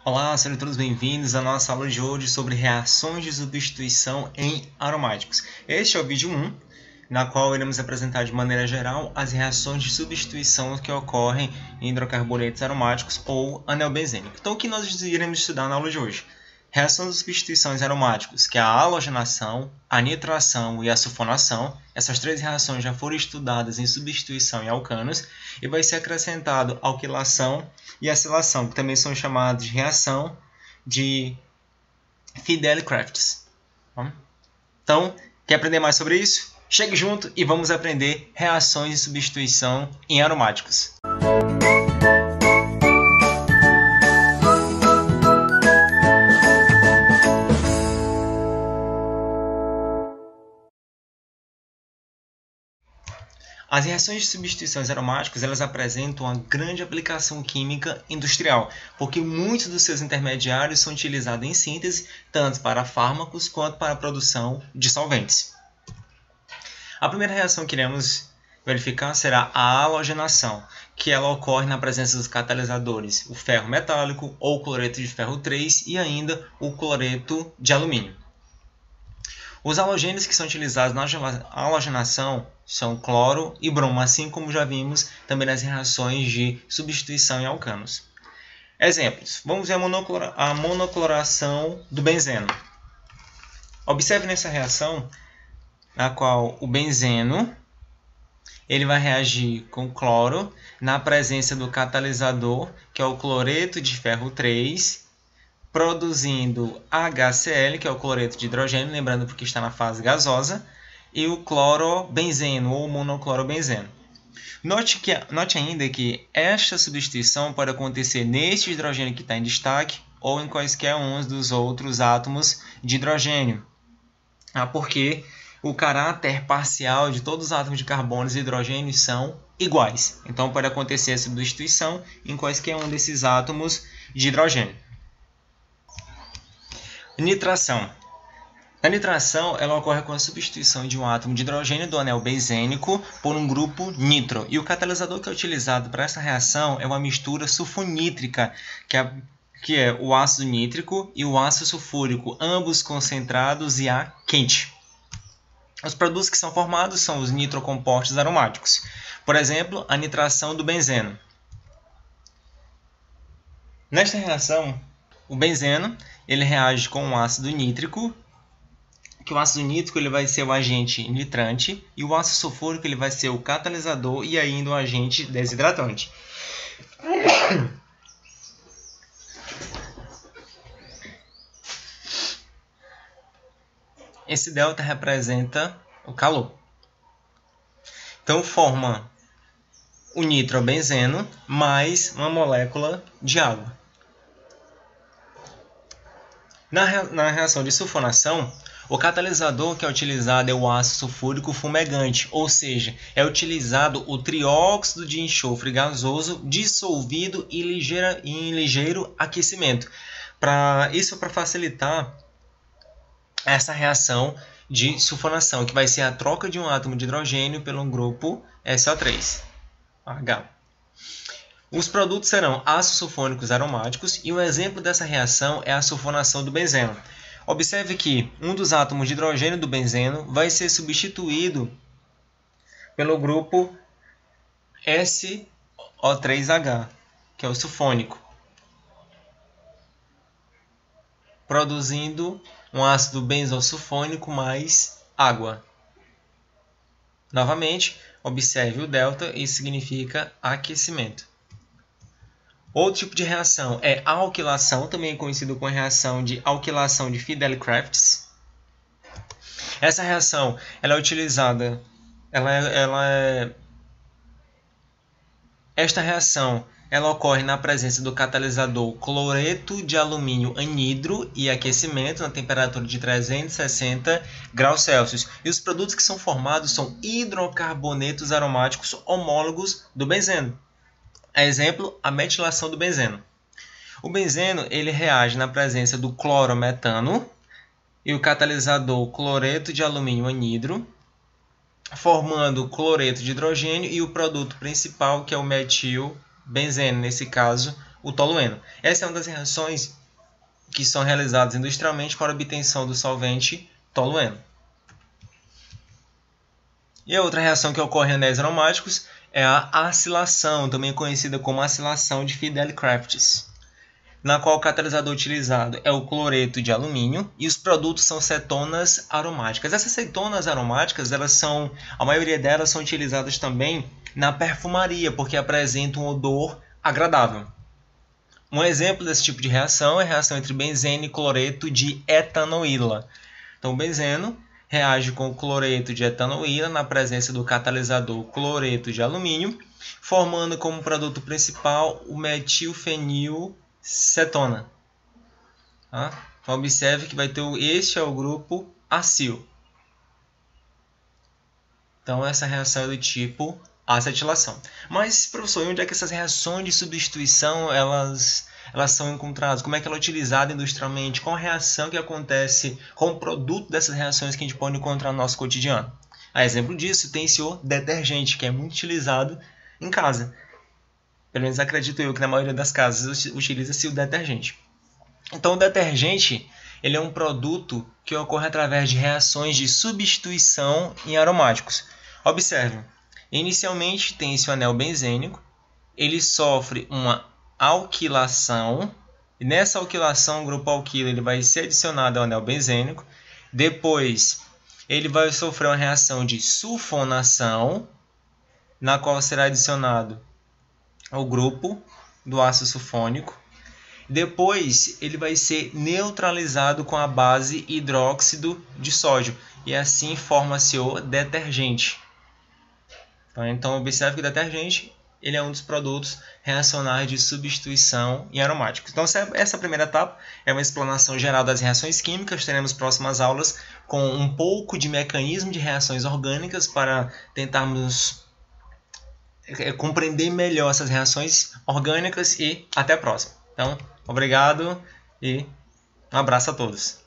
Olá, sejam todos bem-vindos à nossa aula de hoje sobre reações de substituição em aromáticos. Este é o vídeo 1, na qual iremos apresentar de maneira geral as reações de substituição que ocorrem em hidrocarbonetos aromáticos ou anel benzênico. Então, o que nós iremos estudar na aula de hoje? Reações de substituições aromáticos, que é a halogenação, a nitração e a sulfonação. Essas três reações já foram estudadas em substituição em alcanos e vai ser acrescentado a alquilação e acilação, que também são chamadas de reação de Fidel-Crafts. Então, quer aprender mais sobre isso? Chegue junto e vamos aprender reações de substituição em aromáticos. As reações de substituições aromáticas elas apresentam uma grande aplicação química industrial, porque muitos dos seus intermediários são utilizados em síntese, tanto para fármacos quanto para a produção de solventes. A primeira reação que iremos verificar será a halogenação, que ela ocorre na presença dos catalisadores, o ferro metálico ou o cloreto de ferro 3 e ainda o cloreto de alumínio. Os halogênios que são utilizados na halogenação são cloro e bromo, assim como já vimos também nas reações de substituição em alcanos. Exemplos. Vamos ver a monocloração do benzeno. Observe nessa reação, na qual o benzeno ele vai reagir com cloro na presença do catalisador, que é o cloreto de ferro 3, produzindo HCl, que é o cloreto de hidrogênio, lembrando porque está na fase gasosa, e o clorobenzeno ou monoclorobenzeno. Note ainda que esta substituição pode acontecer neste hidrogênio que está em destaque ou em quaisquer uns dos outros átomos de hidrogênio, porque o caráter parcial de todos os átomos de carbono e hidrogênio são iguais. Então pode acontecer a substituição em quaisquer um desses átomos de hidrogênio. Nitração. A nitração ela ocorre com a substituição de um átomo de hidrogênio do anel benzênico por um grupo nitro. E o catalisador que é utilizado para essa reação é uma mistura sulfonítrica, que é o ácido nítrico e o ácido sulfúrico, ambos concentrados e a quente. Os produtos que são formados são os nitrocompostos aromáticos. Por exemplo, a nitração do benzeno. Nesta reação, o benzeno ele reage com o ácido nítrico, que o ácido nítrico ele vai ser o agente nitrante e o ácido sulfúrico ele vai ser o catalisador e ainda o agente desidratante. Esse delta representa o calor. Então forma o nitrobenzeno mais uma molécula de água. Na reação de sulfonação, o catalisador que é utilizado é o ácido sulfúrico fumegante, ou seja, é utilizado o trióxido de enxofre gasoso dissolvido em ligeiro aquecimento. Isso para facilitar essa reação de sulfonação, que vai ser a troca de um átomo de hidrogênio pelo grupo SO3, H. Os produtos serão ácidos sulfônicos aromáticos e um exemplo dessa reação é a sulfonação do benzeno. Observe que um dos átomos de hidrogênio do benzeno vai ser substituído pelo grupo SO3H, que é o sulfônico, produzindo um ácido benzosulfônico mais água. Novamente, observe o delta, isso significa aquecimento. Outro tipo de reação é a alquilação, também conhecido como reação de alquilação de Fidel-Crafts. Essa reação ela é utilizada, esta reação ela ocorre na presença do catalisador cloreto de alumínio anidro e aquecimento na temperatura de 360 graus Celsius. E os produtos que são formados são hidrocarbonetos aromáticos homólogos do benzeno. Exemplo, a metilação do benzeno. O benzeno ele reage na presença do clorometano e o catalisador cloreto de alumínio anidro, formando o cloreto de hidrogênio e o produto principal, que é o metilbenzeno, nesse caso, o tolueno. Essa é uma das reações que são realizadas industrialmente para a obtenção do solvente tolueno. E a outra reação que ocorre em anéis aromáticos é a acilação, também conhecida como acilação de Fidelli-Crafts, na qual o catalisador utilizado é o cloreto de alumínio e os produtos são cetonas aromáticas. Essas cetonas aromáticas, a maioria delas são utilizadas também na perfumaria, porque apresentam um odor agradável. Um exemplo desse tipo de reação é a reação entre benzeno e cloreto de etanoíla. Então, o benzeno reage com o cloreto de etanoíla na presença do catalisador cloreto de alumínio, formando como produto principal o metilfenilcetona. Tá? Então, observe que este é o grupo acil. Então, essa reação é do tipo acetilação. Mas, professor, onde é que essas reações de substituição elas são encontradas? Como é que ela é utilizada industrialmente? Qual a reação que acontece com o produto dessas reações que a gente pode encontrar no nosso cotidiano? A exemplo disso, tem-se o detergente, que é muito utilizado em casa. Pelo menos acredito eu que na maioria das casas utiliza-se o detergente. Então, o detergente ele é um produto que ocorre através de reações de substituição em aromáticos. Observe, inicialmente tem-se o anel benzênico, ele sofre uma alquilação, e nessa alquilação o grupo alquilo ele vai ser adicionado ao anel benzênico, depois ele vai sofrer uma reação de sulfonação, na qual será adicionado o grupo do ácido sulfônico, depois ele vai ser neutralizado com a base hidróxido de sódio, e assim forma-se o detergente. Então, observe que o detergente ele é um dos produtos reacionários de substituição em aromáticos. Então, essa primeira etapa é uma explanação geral das reações químicas. Teremos próximas aulas com um pouco de mecanismo de reações orgânicas para tentarmos compreender melhor essas reações orgânicas e até a próxima. Então, obrigado e um abraço a todos.